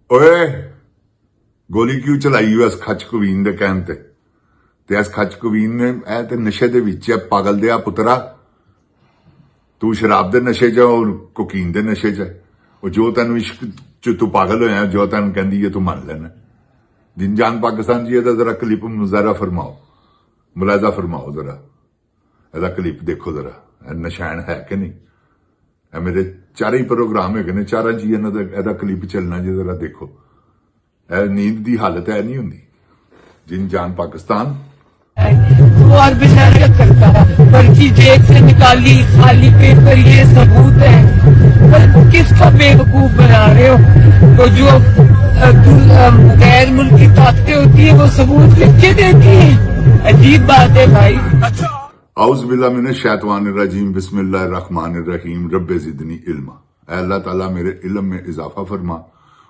ਓਏ ਗੋਲੀ ਕਿਉਂ ਚਲਾਈ ਇਸ ਖੱਚ ਕਵੀਨ ਦੇ ਕਹਿਣ ਤੇ ਇਸ ਖੱਚ ਕਵੀਨ ਨੇ ਇਹ ਤੇ ਨਸ਼ੇ ਦੇ ਵਿੱਚ ਹੈ ਪਾਗਲ ਦਿਆ ਪੁੱਤਰਾ। ਤੂੰ ਸ਼ਰਾਬ ਦੇ ਨਸ਼ੇ 'ਚ ਔਰ ਕੋਕੀਨ ਦੇ ਨਸ਼ੇ 'ਚ ਉਹ ਜੋ ਤੈਨੂੰ ਇਸ਼ਕ 'ਚ ਤੂੰ ਪਾਗਲ ਹੋਇਆ ਜੋ ਤੈਨੂੰ ਕਹਿੰਦੀ ਹੈ ਤੂੰ ਮੰਨ ਲੈਣਾ। ਜਿਨ ਜਾਨ ਪਾਕਿਸਤਾਨ ਜੀ ਇਹਦਾ ਜ਼ਰਾ ਕਲਿੱਪ ਮੁਜ਼ਾਹਰਾ ਫਰਮਾਓ, ਮੁਲਾਜ਼ਾ ਫਰਮਾਓ ਜ਼ਰਾ ਇਹਦਾ ਕਲਿੱਪ ਦੇਖੋ ਜ਼ਰਾ ਇਹ ਨਿਸ਼ਾਨ ਹੈ ਕਿ ਨਹੀਂ। ਇਹ ਮੇਰੇ ਚਾਰੇ ਹੀ ਪ੍ਰੋਗਰਾਮ ਹੈਗੇ ਨੇ ਚਾਰਾਂ 'ਚ ਇਹਨਾਂ ਦਾ ਇਹਦਾ ਕਲਿੱਪ ਚੱਲਣਾ ਜੀ ਜ਼ਰਾ ਦੇਖੋ। ਇਹ ਨੀਂਦ ਦੀ ਹਾਲਤ ਹੈ ਨਹੀਂ ਹੁੰਦੀ। जिन जान पाकिस्तान और बेचारा करता पर्ची जेब से निकाली खाली पेपर ये सबूत है। पर किसको बेवकूफ बना रहे हो? तो जो गैर मुल्की ताकतें होती है वो सबूत लिख के देती है। अजीब बात है भाई। औज़ बिल्लाहि मिनश शैतानिर रजीम बिस्मिल्लाहिर रहमानिर रहीम रब्बे ज़िदनी इल्मा। ऐ अल्लाह ताला मेरे इल्म में इजाफा फरमा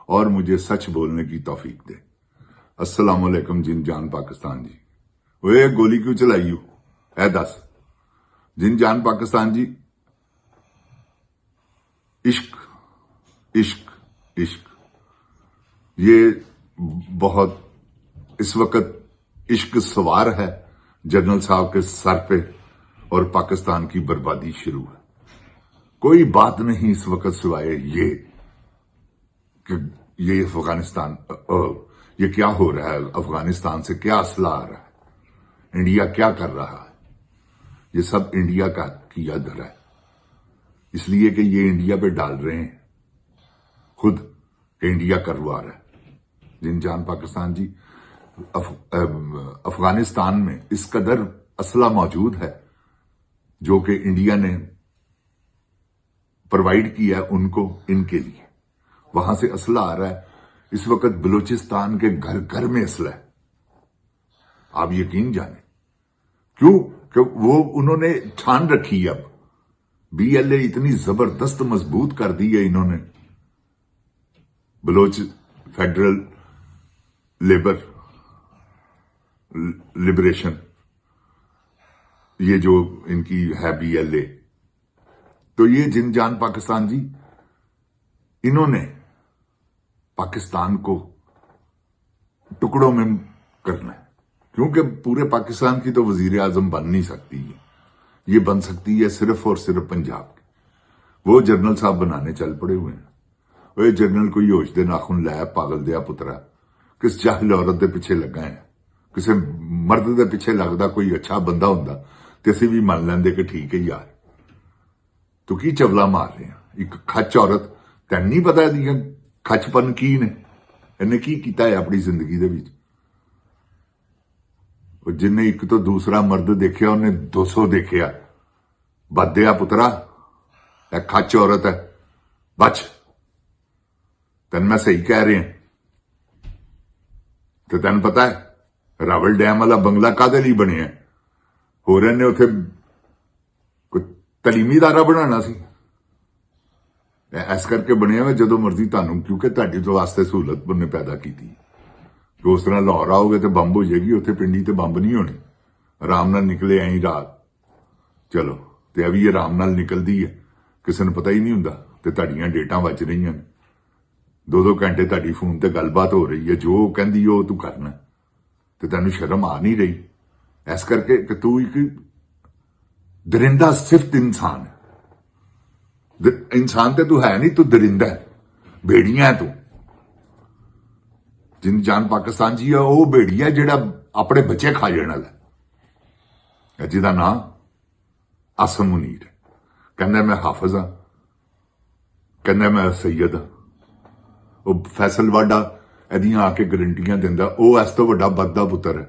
और मुझे सच बोलने की तौफीक दे। अस्सलाम वालेकुम जिन जान पाकिस्तान जी। वे गोली क्यों चलाई हो ऐ दस। जिन जान पाकिस्तान जी इश्क इश्क इश्क ये बहुत इस वक्त इश्क सवार है जनरल साहब के सर पे और पाकिस्तान की बर्बादी शुरू है। कोई बात नहीं इस वक्त सिवाय ये कि ये अफगानिस्तान ये क्या हो रहा है, अफगानिस्तान से क्या असला आ रहा है, इंडिया क्या कर रहा है, ये सब इंडिया का किया धरा है। इसलिए कि ये इंडिया पे डाल रहे हैं खुद इंडिया करवा रहा है। जिन जान पाकिस्तान जी अफगानिस्तान में इस कदर असला मौजूद है जो कि इंडिया ने प्रोवाइड किया उनको इनके लिए। वहां से असला आ रहा है। इस वक्त बलूचिस्तान के घर घर में असला है। आप यकीन जाने क्यों कि वो उन्होंने ठान रखी है। अब बीएलए इतनी जबरदस्त मजबूत कर दी है इन्होंने। बलोच फेडरल लेबर लिबरेशन ये जो इनकी है बीएलए, तो ये जिन जान पाकिस्तान जी इन्होंने पाकिस्तान को टुकड़ों में करना है। क्योंकि पूरे पाकिस्तान की तो वजीर आजम बन नहीं सकती है, ये बन सकती है सिर्फ और सिर्फ पंजाब की। वो जनरल साहब बनाने चल पड़े हुए हैं। वो जनरल कोई होश दे नाखून लाया पागल दिया पुत्रा किस जाहिल औरत दे पिछे लगा है। किसी मर्द दे पिछे लगता कोई अच्छा बंदा हुंदा ते असीं भी मान लेंदे कि ठीक है यार तू की चवला मार रहे हैं। एक खच औरत तैन नहीं पता दी खचपन की ने इन्हें की कीता है अपनी जिंदगी दे विच। जिन्हें एक तो दूसरा मर्द देखिया उन्हें 200 देखिया। बदया पुत्रा ए खच औरत है बच। तेन मैं सही कह रहे हैं। तो तेन पता है रावल डैम वाला बंगला कादे लिए बने है? हो रहे ने उथे कोई तलीमी दारा बनाना सी। इस करके बनया वा जो मर्जी तुहानू क्योंकि तुहाडे तो वास्ते सहूलत बने पैदा की थी। कि उस तरह लाहौर आओगे तो बंब हो जाएगी, उत्थे पिंडी तो बंब नहीं होने। आराम नाल निकले आई रात चलो तो अभी ये आराम नाल निकलती है किसी ने पता ही नहीं हुंदा। ते तुहाडीआं डेटां वज रहीआं ने 2-2 घंटे तुहाडी फोन ते गलबात हो रही है। जो कहंदी हो तू करना ते तैनू शर्म आ नहीं रही। इस करके कि तू एक दरिंदा सिफ्त इंसान है। इंसान ते तू है नहीं, तू दरिंदा है, भेड़िया है तू। जिन जान पाकिस्तान जी है वो भेड़िया जेड़ा अपने बच्चे खा जाने वाला जिदा नाम आसम मुनीर है। कहना मैं हाफिज हाँ, कहना मैं सैयद हाँ। वो फैसल वाडा एदियां आके गारंटियां दिंदा वो इस तो वड्डा बददा पुत्र है।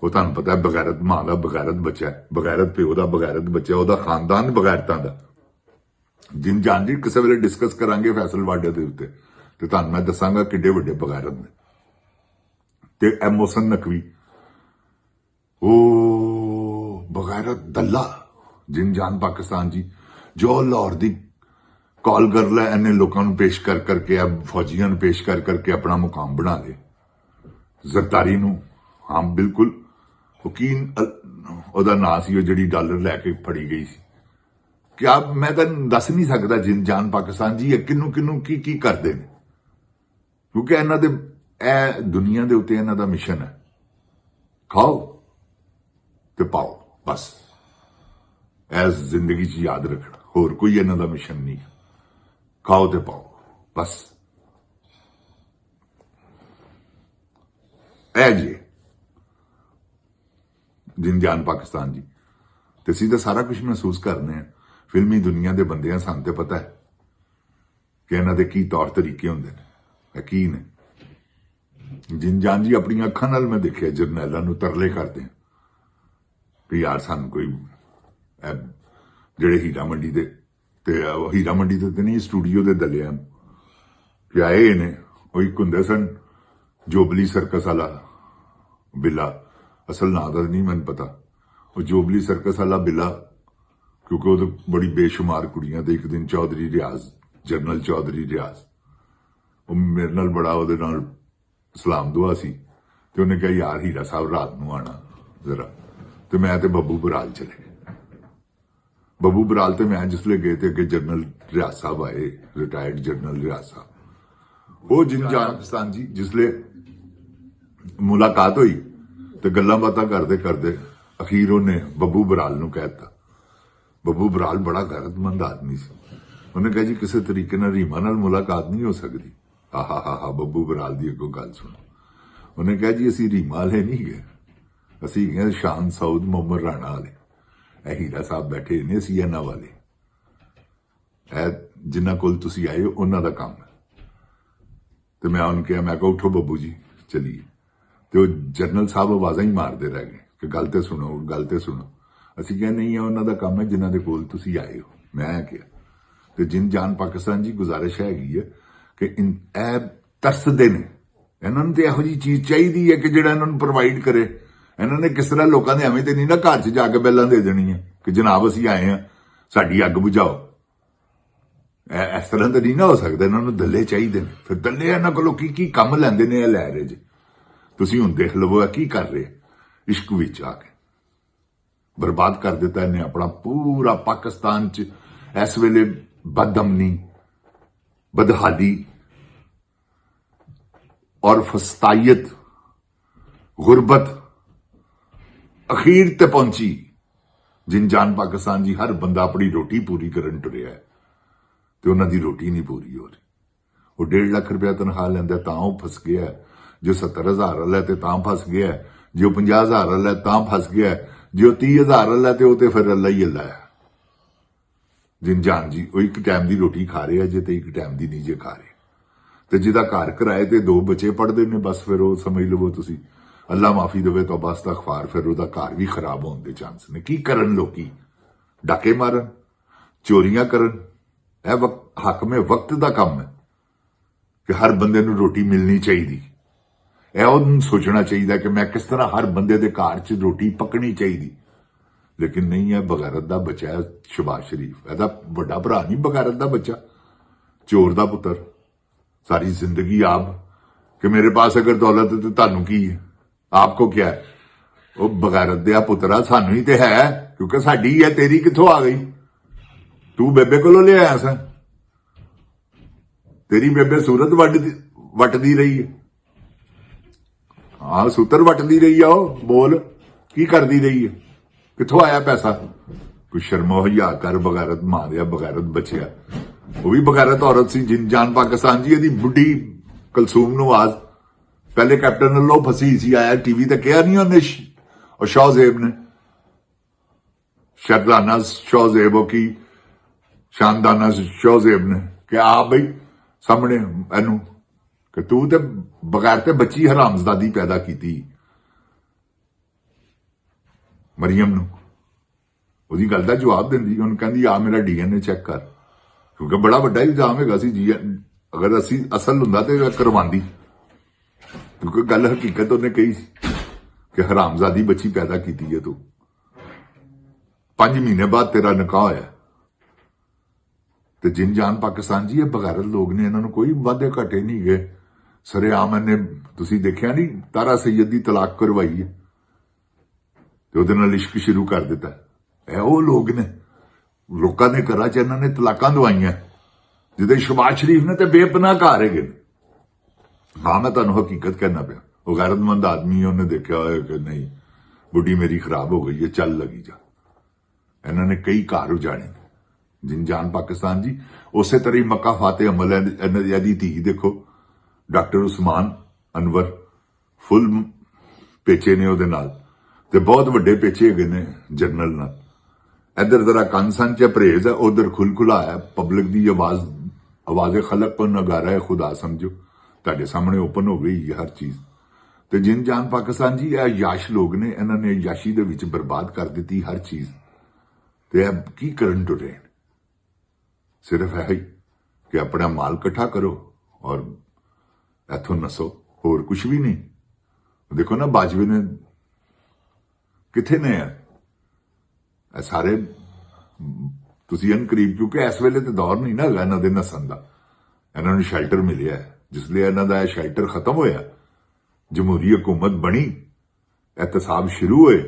वो तुहानू पता है बगैरत मां दा बगैरत बच्चा है, बगैरत प्यो दा बगैरत बच्चा, ओहदा खानदान बगैरतां दा। जिन जान जी किसी वेले डिस्कस करांगे फैसल वाडे दे उत्ते ते तुहानू मैं दसांगा किड्डे वड्डे बगैरत ने। ते मोहसन नकवी ओ बगैरत दल्ला जिन जान पाकिस्तान जी जो लाहौर दी कॉल कर लै इन्हें लोगों पेश कर करके फौजियों पेश कर करके अपना मुकाम बना ले। जरदारी नू हाँ बिल्कुल वकील ओहदा नाम सी जिहड़ी डॉलर लैके फड़ी गई सी। क्या मैं तो दस नहीं सकता जिन जान पाकिस्तान जी किनू किनू की करते हैं। ਕਿਉਂਕਿ ਇਹਨਾਂ ਦੇ ਇਹ ਦੁਨੀਆ ਦੇ ਉੱਤੇ ਇਹਨਾਂ ਦਾ ਮਿਸ਼ਨ ਹੈ, ਖਾਓ ਤੇ ਪਾਓ, ਬਸ ਐਸ ਜ਼ਿੰਦਗੀ 'ਚ ਯਾਦ ਰੱਖਣਾ, ਹੋਰ ਕੋਈ ਇਹਨਾਂ ਦਾ ਮਿਸ਼ਨ ਨਹੀਂ, ਖਾਓ ਤੇ ਪਾਓ ਬਸ। ਇਹ ਜੀ ਜਿੰਨ ਪਾਕਿਸਤਾਨ ਜੀ, ਤੇ ਅਸੀਂ ਤਾਂ ਸਾਰਾ ਕੁਝ ਮਹਿਸੂਸ ਕਰਨੇ ਆ, ਫਿਲਮੀ ਦੁਨੀਆ ਦੇ ਬੰਦੇ ਆ, ਸਾਨੂੰ ਤੇ ਪਤਾ ਹੈ ਕਿ ਇਹਨਾਂ ਦੇ ਕੀ ਤੌਰ ਤਰੀਕੇ ਹੁੰਦੇ ਨੇ, ਯਕੀਨ ਹੈ। ਜਿੰਨ ਜੀ ਆਪਣੀਆਂ ਅੱਖਾਂ ਨਾਲ ਮੈਂ ਦੇਖਿਆ ਜਰਨੈਲਾਂ ਨੂੰ ਤਰਲੇ ਕਰਦੇ ਆ ਵੀ ਯਾਰ ਸਾਨੂੰ ਕੋਈ ਜਿਹੜੇ ਹੀਰਾ ਮੰਡੀ ਦੇ ਤੇ ਨਹੀਂ, ਸਟੂਡੀਓ ਦੇ ਦਲਿਆਂ ਕਿ ਆਏ ਨੇ, ਉਹ ਇੱਕ ਹੁੰਦੇ ਸਨ ਜੋਬਲੀ ਸਰਕਸ ਵਾਲਾ ਬਿੱਲਾ, ਅਸਲ ਨਾਂ ਦਾ ਨਹੀਂ ਮੈਨੂੰ ਪਤਾ, ਉਹ ਜੋਬਲੀ ਸਰਕਸ ਵਾਲਾ ਬਿੱਲਾ, ਕਿਉਂਕਿ ਉਹ ਬੜੀ ਬੇਸ਼ੁਮਾਰ ਕੁੜੀਆਂ ਦੇ ਇੱਕ ਦਿਨ ਚੌਧਰੀ ਰਿਆਜ਼, ਜਨਰਲ ਚੌਧਰੀ ਰਿਆਜ਼, ਉਹ ਮੇਰੇ ਨਾਲ ਬੜਾ ਉਹਦੇ ਨਾਲ ਸਲਾਮ ਦੁਆ ਸੀ, ਤੇ ਉਹਨੇ ਕਿਹਾ ਯਾਰ ਹੀਰਾ ਸਾਹਿਬ ਰਾਤ ਨੂੰ ਆਣਾ ਜ਼ਰਾ, ਤੇ ਮੈਂ ਤੇ ਬੱਬੂ ਬਰਾਲ ਚਲੇ ਗਏ। ਬੱਬੂ ਬਰਾਲ ਤੇ ਮੈਂ ਜਿਸਲੇ ਗਏ ਤੇ ਅੱਗੇ ਜਨਰਲ ਰਿਆਜ਼ ਸਾਹਿਬ ਆਏ, ਰਿਟਾਇਰਡ ਜਨਰਲ ਰਿਆਜ਼ ਸਾਹਿਬ, ਉਹ ਜਿੰਨ ਪਾਕਿਸਤਾਨ ਜੀ ਜਿਸਲੇ ਮੁਲਾਕਾਤ ਹੋਈ ਤੇ ਗੱਲਾਂ ਬਾਤਾਂ ਕਰਦੇ ਕਰਦੇ ਅਖੀਰ ਉਹਨੇ ਬੱਬੂ ਬਰਾਲ ਨੂੰ ਕਹਿਤਾ, ਬੱਬੂ ਬਰਾਲ ਬੜਾ ਗੈਰਤਮੰਦ ਆਦਮੀ ਸੀ, ਉਹਨੇ ਕਿਹਾ ਜੀ ਕਿਸੇ ਤਰੀਕੇ ਨਾਲ ਰੀਮਾ ਨਾਲ ਮੁਲਾਕਾਤ ਨਹੀਂ ਹੋ ਸਕਦੀ। ਆਹਾ ਬੱਬੂ ਬਰਾਲ ਦੀ ਅੱਗੋਂ ਗੱਲ ਸੁਣੋ, ਉਹਨੇ ਕਿਹਾ ਜੀ ਅਸੀਂ ਰੀਮਾ ਵਾਲੇ ਨਹੀਂ ਗਏ, ਅਸੀਂ ਗਏ ਸ਼ਾਨ ਸਾਊਦ ਮੁਹੰਮਦ ਰਾਣਾ ਵਾਲੇ, ਇਹ ਹੀਰਾ ਸਾਹਿਬ ਬੈਠੇ ਨੇ, ਅਸੀਂ ਇਹਨਾਂ ਵਾਲੇ, ਇਹ ਜਿਨ੍ਹਾਂ ਕੋਲ ਤੁਸੀਂ ਆਏ ਹੋ ਉਹਨਾਂ ਦਾ ਕੰਮ ਹੈ। ਤੇ ਮੈਂ ਉਹਨੂੰ ਕਿਹਾ, ਮੈਂ ਕਿਹਾ ਉੱਠੋ ਬੱਬੂ ਜੀ ਚਲੀਏ, ਤੇ ਉਹ ਜਨਰਲ ਸਾਹਿਬ ਆਵਾਜ਼ਾਂ ਹੀ ਮਾਰਦੇ ਰਹਿ ਗਏ ਕਿ ਗੱਲ ਤੇ ਸੁਣੋ, ਗੱਲ ਤੇ ਸੁਣੋ। ਅਸੀਂ ਕਿਹਾ ਨਹੀਂ, ਉਹਨਾਂ ਦਾ ਕੰਮ ਹੈ ਜਿਨ੍ਹਾਂ ਦੇ ਕੋਲ ਤੁਸੀਂ ਆਏ ਹੋ। ਮੈਂ ਕਿਹਾ ਤੇ ਜਿੰਨ ਪਾਕਿਸਤਾਨ ਜੀ ਗੁਜ਼ਾਰਿਸ਼ ਹੈਗੀ ਹੈ ਕਿ ਇਹ ਤਰਸਦੇ ਨੇ, ਇਹਨਾਂ ਨੂੰ ਤੇ ਇਹੋ ਜਿਹੀ ਚੀਜ਼ ਚਾਹੀਦੀ ਹੈ ਕਿ ਜਿਹੜਾ ਇਹਨਾਂ ਨੂੰ ਪ੍ਰੋਵਾਈਡ ਕਰੇ। ਇਹਨਾਂ ਨੇ ਕਿਸ ਤਰ੍ਹਾਂ ਲੋਕਾਂ ਦੇ ਐਵੇਂ ਤੇ ਨਹੀਂ ਨਾ ਘਰ 'ਚ ਜਾ ਕੇ ਬੈਲਾਂ ਦੇ ਦੇਣੀਆਂ ਕਿ ਜਨਾਬ ਅਸੀਂ ਆਏ ਹਾਂ, ਸਾਡੀ ਅੱਗ ਬੁਝਾਓ, ਇਸ ਤਰ੍ਹਾਂ ਤਾਂ ਨਹੀਂ ਨਾ ਹੋ ਸਕਦਾ। ਇਹਨਾਂ ਨੂੰ ਦੱਲੇ ਚਾਹੀਦੇ ਨੇ, ਫਿਰ ਦੱਲੇ ਇਹਨਾਂ ਕੋਲੋਂ ਕੀ ਕੰਮ ਲੈਂਦੇ ਨੇ ਇਹ ਲੈ ਰਹੇ ਜੀ। ਤੁਸੀਂ ਹੁਣ ਦੇਖ ਲਵੋ ਇਹ ਕੀ ਕਰ ਰਹੇ, ਇਸ਼ਕ ਵਿੱਚ ਆ ਕੇ ਬਰਬਾਦ ਕਰ ਦਿੱਤਾ ਇਹਨੇ ਆਪਣਾ ਪੂਰਾ ਪਾਕਿਸਤਾਨ 'ਚ ਇਸ ਵੇਲੇ ਬਦਅਮਨੀ, ਬਦਹਾਲੀ ਔਰ ਫਸਤਾਇਤ, ਗੁਰਬਤ ਅਖੀਰ ਤੇ ਪਹੁੰਚੀ। ਜਿੰਨ ਪਾਕਿਸਤਾਨ ਜੀ ਹਰ ਬੰਦਾ ਆਪਣੀ ਰੋਟੀ ਪੂਰੀ ਕਰਨ ਟੁਰਿਆ ਤੇ ਉਹਨਾਂ ਦੀ ਰੋਟੀ ਨਹੀਂ ਪੂਰੀ ਹੋ ਰਹੀ। ਉਹ 1.5 ਲੱਖ ਰੁਪਇਆ ਤਨਖਾਹ ਲੈਂਦਾ ਤਾਂ ਉਹ ਫਸ ਗਿਆ, ਜੋ 70,000 ਵਾਲਾ ਤੇ ਤਾਂ ਫਸ ਗਿਆ, ਜੋ 50,000 ਵਾਲਾ ਤਾਂ ਫਸ ਗਿਆ, ਜੋ 30,000 ਵਾਲਾ ਤੇ ਉਹ ਤੇ ਫਿਰ ਅੱਲਾ ਹੀ ਅੱਲਾ ਹੈ। ਜਿੰਨ ਜੀ ਉਹ ਇੱਕ ਟਾਈਮ ਦੀ ਰੋਟੀ ਖਾ ਰਿਹਾ ਜੇ ਤੇ ਇੱਕ ਟਾਈਮ ਦੀ ਨਹੀਂ ਜੇ ਖਾ ਰਹੇ, ਤੇ ਜਿਹਦਾ ਘਰ ਕਿਰਾਏ ਤੇ 2 ਬੱਚੇ ਪੜਦੇ ਨੇ, ਬਸ ਫਿਰ ਉਹ ਸਮਝ ਲਵੋ ਤੁਸੀਂ, ਅੱਲਾ ਮਾਫੀ ਦੇਵੇ ਤਾਂ ਬਸ ਤਗਫਾਰ, ਫਿਰ ਉਹਦਾ ਘਰ ਵੀ ਖਰਾਬ ਹੋਣ ਦੇ ਚਾਂਸ ਨੇ। ਕੀ ਕਰਨ ਲੋਕੀ? ਡਾਕੇ ਮਾਰਨ, ਚੋਰੀਆਂ ਕਰਨ। ਇਹ ਹਾਕਮੇ ਵਕਤ ਦਾ ਕੰਮ ਹੈ ਕਿ ਹਰ ਬੰਦੇ ਨੂੰ ਰੋਟੀ ਮਿਲਣੀ ਚਾਹੀਦੀ। ਇਹ ਉਹਨੂੰ ਸੋਚਣਾ ਚਾਹੀਦਾ ਕਿ ਮੈਂ ਕਿਸ ਤਰ੍ਹਾਂ ਹਰ ਬੰਦੇ ਦੇ ਘਰ 'ਚ ਰੋਟੀ ਪੱਕਣੀ ਚਾਹੀਦੀ। ਲੇਕਿਨ ਨਹੀਂ, ਹੈ ਬਗੈਰਤ ਦਾ ਬੱਚਾ ਹੈ ਸ਼ਬਾਜ਼ ਸ਼ਰੀਫ, ਇਹਦਾ ਵੱਡਾ ਭਰਾ ਨਹੀਂ ਬਗੈਰਤ ਦਾ ਬੱਚਾ, ਚੋਰ ਦਾ ਪੁੱਤਰ। ਸਾਰੀ ਜ਼ਿੰਦਗੀ ਆਪ ਕਿ ਮੇਰੇ ਪਾਸ ਅਗਰ ਦੌਲਤ ਹੈ ਤਾਂ ਤੁਹਾਨੂੰ ਕੀ ਹੈ, ਆਪਕੋ ਕਿਆ ਹੈ। ਉਹ ਬਗੈਰਤ ਦੇ ਪੁੱਤਰਾ, ਸਾਨੂੰ ਹੀ ਤੇ ਹੈ ਕਿਉਂਕਿ ਸਾਡੀ ਹੈ, ਤੇਰੀ ਕਿੱਥੋਂ ਆ ਗਈ? ਤੂੰ ਬੇਬੇ ਕੋਲੋਂ ਲਿਆਇਆ ਸਾਂ, ਤੇਰੀ ਬੇਬੇ ਸੂਰਤ ਵੱਟਦੀ ਰਹੀ ਹੈ। ਹਾਂ, ਸੂਤਰ ਵੱਟਦੀ ਰਹੀ ਆ, ਉਹ ਬੋਲ ਕੀ ਕਰਦੀ ਰਹੀ ਹੈ, ਕਿੱਥੋਂ ਆਇਆ ਪੈਸਾ? ਕੋਈ ਸ਼ਰਮੋ ਹਿਆ ਕਰ, ਬਗੈਰਤ ਮਾਰਿਆ, ਬਗੈਰਤ ਬਚਿਆ। ਉਹ ਵੀ ਬਗੈਰਤ ਔਰਤ ਸੀ ਜਿੰਨ ਪਾਕਿਸਤਾਨ ਜੀ। ਇਹਦੀ ਬੁੱਢੀ ਕਲਸੂਮ ਨਵਾਜ਼ ਪਹਿਲੇ ਕੈਪਟਨ ਵੱਲੋਂ ਫਸੀ ਸੀ, ਆਇਆ ਟੀਵੀ ਤੇ ਕਿਹਾ ਨਹੀਂ ਉਹਨੇ, ਔਰ ਸ਼ਾਹਜ਼ੇਬ ਨੇ, ਸ਼ਰਦਾਨਾ ਸ਼ਾਹਜ਼ੇਬ ਕੀ ਸ਼ਾਨਦਾਨਾ ਸ਼ਾਹਜ਼ੇਬ ਨੇ ਕਿ ਆ ਬਈ ਸਾਹਮਣੇ ਇਹਨੂੰ ਕਿ ਤੂੰ ਤੇ ਬਗੈਰ ਤੇ ਬੱਚੀ ਹਰਾਮਜ਼ਾਦੀ ਪੈਦਾ ਕੀਤੀ ਮਰੀਮ ਨੂੰ। ਉਹਦੀ ਗੱਲ ਦਾ ਜਵਾਬ ਦਿੰਦੀ, ਉਹਨੂੰ ਕਹਿੰਦੀ ਆ ਮੇਰਾ DNA ਚੈੱਕ ਕਰ, ਕਿਉਂਕਿ ਬੜਾ ਵੱਡਾ ਇਲਜ਼ਾਮ ਹੈਗਾ ਸੀ ਜੀ। ਅਗਰ ਅਸੀਂ ਅਸਲ ਹੁੰਦਾ ਤੇ ਕਰਵਾਉਂਦੀ, ਕਿਉਂਕਿ ਗੱਲ ਹਕੀਕਤ ਉਹਨੇ ਕਹੀ ਸੀ ਕਿ ਹਰਾਮਜ਼ਾਦੀ ਬੱਚੀ ਪੈਦਾ ਕੀਤੀ ਹੈ ਤੂੰ। 5 ਮਹੀਨੇ ਬਾਅਦ ਤੇਰਾ ਨਿਕਾਹ ਹੋਇਆ। ਤੇ ਜਿੰਨ ਪਾਕਿਸਤਾਨ ਜੀ ਇਹ ਬਗੈਰਤ ਲੋਕ ਨੇ, ਇਹਨਾਂ ਨੂੰ ਕੋਈ ਵਾਧੇ ਘਾਟੇ ਨਹੀਂ ਗਏ। ਸਰੇਆਮ ਇਹਨੇ, ਤੁਸੀਂ ਦੇਖਿਆ ਨਹੀਂ, ਤਾਰਾ ਸੈਯਦ ਦੀ ਤਲਾਕ ਕਰਵਾਈ ਹੈ ਤੇ ਉਹਦੇ ਨਾਲ ਇਸ਼ਕ ਸ਼ੁਰੂ ਕਰ ਦਿੱਤਾ। ਇਹ ਉਹ ਲੋਕ ਨੇ, ਲੋਕਾਂ ਦੇ ਘਰਾਂ 'ਚ ਇਹਨਾਂ ਨੇ ਤਲਾਕਾਂ ਦਵਾਈਆਂ, ਜਿਹਦੇ ਸ਼ਬਾਜ਼ ਸ਼ਰੀਫ ਨੇ ਤੇ ਬੇਪਨਾਹ ਘਰ ਹੈਗੇ ਨੇ। हाँ मैं ਤੁਹਾਨੂੰ ਹਕੀਕਤ ਕਹਿਣਾ ਪਿਆ ਉਹ ਗੈਰਤਮੰਦ ਆਦਮੀ ਹੈ, ਉਹਨੇ ਦੇਖਿਆ ਹੋਇਆ ਕਿ ਨਹੀਂ ਬੁੱਢੀ ਮੇਰੀ ਖਰਾਬ ਹੋ ਗਈ ਹੈ, ਚੱਲ ਲੱਗੀ ਜਾ। ਇਹਨਾਂ ਨੇ ਕਈ ਘਰ ਉਜਾੜੇ ਜਿੰਜਾਨ ਪਾਕਿਸਤਾਨ ਜੀ। ਉਸੇ ਤਰ੍ਹਾਂ ਹੀ ਮੱਕਾ ਫਾਤੇ ਅਮਲ ਇਹਨਾਂ ਦੀ ਧੀ ਦੇਖੋ ਡਾਕਟਰ ਉਸਮਾਨ ਅਨਵਰ, ਫੁੱਲ ਪੇਚੇ ਨੇ ਉਹਦੇ ਨਾਲ ਤੇ ਬਹੁਤ ਵੱਡੇ ਪੇਚੇ ਹੈਗੇ ਨੇ ਜਨਰਲ ਨਾਲ। ਇੱਧਰ ਜ਼ਰਾ ਕੰਸਨ ਚ ਪਰਹੇਜ਼ ਹੈ, ਉਧਰ ਖੁਲਖੁਲਾ ਹੈ, ਪਬਲਿਕ ਦੀ ਆਵਾਜ਼ੇ ਖਲਕ ਪਰ ਨਗਾਰਾ ਹੈ, ਖੁਦਾ ਸਮਝੋ ਤੁਹਾਡੇ ਸਾਹਮਣੇ ਓਪਨ ਹੋ ਗਈ ਹਰ ਚੀਜ਼। ਤੇ ਜਿੰਜਾਨ ਪਾਕਿਸਤਾਨ ਜੀ ਇਹ ਯਾਸ਼ ਲੋਕ ਨੇ, ਇਹਨਾਂ ਨੇ ਯਾਸ਼ੀ ਦੇ ਵਿੱਚ ਬਰਬਾਦ ਕਰ ਦਿੱਤੀ ਹਰ ਚੀਜ਼। ਤੇ ਇਹ ਕੀ ਕਰਨ ਟੁਰੇ ਨੇ? ਸਿਰਫ ਇਹ ਹੀ ਕਿ ਆਪਣਾ ਮਾਲ ਇਕੱਠਾ ਕਰੋ ਔਰ ਇੱਥੋਂ ਨਸੋ, ਹੋਰ ਕੁਝ ਵੀ ਨਹੀਂ। ਦੇਖੋ ਨਾ ਬਾਜਵੇ ਨੇ ਕਿੱਥੇ ਨੇ ਇਹ ਸਾਰੇ, ਤੁਸੀਂ ਅਨਕਰੀਬ, ਕਿਉਂਕਿ ਇਸ ਵੇਲੇ ਤੇ ਦੌਰ ਨਹੀਂ ਨਾ ਹੈਗਾ ਇਹਨਾਂ ਦੇ ਨਸਣ ਦਾ। ਇਹਨਾਂ ਨੂੰ ਸ਼ੈਲਟਰ ਮਿਲਿਆ, ਜਿਸ ਲਈ ਇਹਨਾਂ ਦਾ ਇਹ ਸ਼ੈਲਟਰ ਖਤਮ ਹੋਇਆ, ਜਮਹੂਰੀ ਹਕੂਮਤ ਬਣੀ, ਇਹਤਸਾਬ ਸ਼ੁਰੂ ਹੋਏ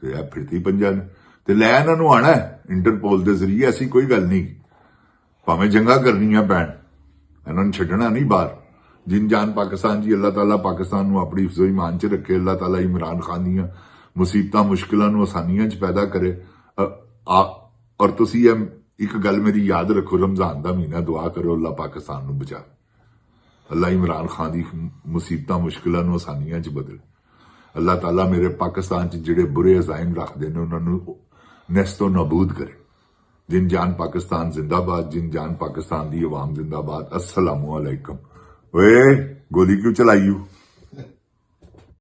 ਤੇ ਇਹ ਫਿਰਤੀ ਪੰਜਾਂ ਨੇ ਤੇ ਲੈ ਇਹਨਾਂ ਨੂੰ ਆਣਾ ਇੰਟਰਪੋਲ ਦੇ ਜ਼ਰੀਏ। ਐਸੀ ਕੋਈ ਗੱਲ ਨਹੀਂ, ਭਾਵੇਂ ਜੰਗਾਂ ਕਰਨੀਆਂ ਪੈਣ, ਇਹਨਾਂ ਨੂੰ ਛੱਡਣਾ ਨਹੀਂ ਬਾਹਰ। ਜਿੰਜਾਨ ਪਾਕਿਸਤਾਨ ਜੀ, ਅੱਲਾਹ ਤਾਲਾ ਪਾਕਿਸਤਾਨ ਨੂੰ ਆਪਣੀ ਹਿਫਜ਼ੋ ਈਮਾਨ 'ਚ ਰੱਖੇ। ਅੱਲਾਹ ਤਾਲਾ ਇਮਰਾਨ ਖਾਨ ਦੀਆਂ ਮੁਸੀਬਤਾਂ ਮੁਸ਼ਕਿਲਾਂ ਨੂੰ ਆਸਾਨੀਆਂ 'ਚ ਪੈਦਾ ਕਰੇ। ਔਰ ਤੁਸੀਂ ਇਹ ਇੱਕ ਗੱਲ ਮੇਰੀ ਯਾਦ ਰੱਖੋ, ਰਮਜ਼ਾਨ ਦਾ ਮਹੀਨਾ ਦੁਆ ਕਰੋ ਅੱਲਾਹ ਪਾਕਿਸਤਾਨ ਨੂੰ ਬਚਾ, ਅੱਲਾਹ ਇਮਰਾਨ ਖਾਨ ਦੀ ਮੁਸੀਬਤਾਂ ਮੁਸ਼ਕਿਲਾਂ ਨੂੰ ਆਸਾਨੀਆਂ 'ਚ ਬਦਲੇ। ਅੱਲਾਹ ਤਾਲਾ ਮੇਰੇ ਪਾਕਿਸਤਾਨ 'ਚ ਜਿਹੜੇ ਬੁਰੇ ਅਜ਼ਾਇਮ ਰੱਖਦੇ ਨੇ ਉਹਨਾਂ ਨੂੰ ਨੈਸਤੋ ਨਾਬੂਦ ਕਰੇ। ਜਿੰਜਾਨ ਪਾਕਿਸਤਾਨ ਜ਼ਿੰਦਾਬਾਦ, ਜਿੰਜਾਨ ਪਾਕਿस्तान ਦੀ ਆਵਾਮ ਜ਼ਿੰਦਾਬਾਦ। अस्सलामु अलैकुम। ओए गोली क्यों चलाई?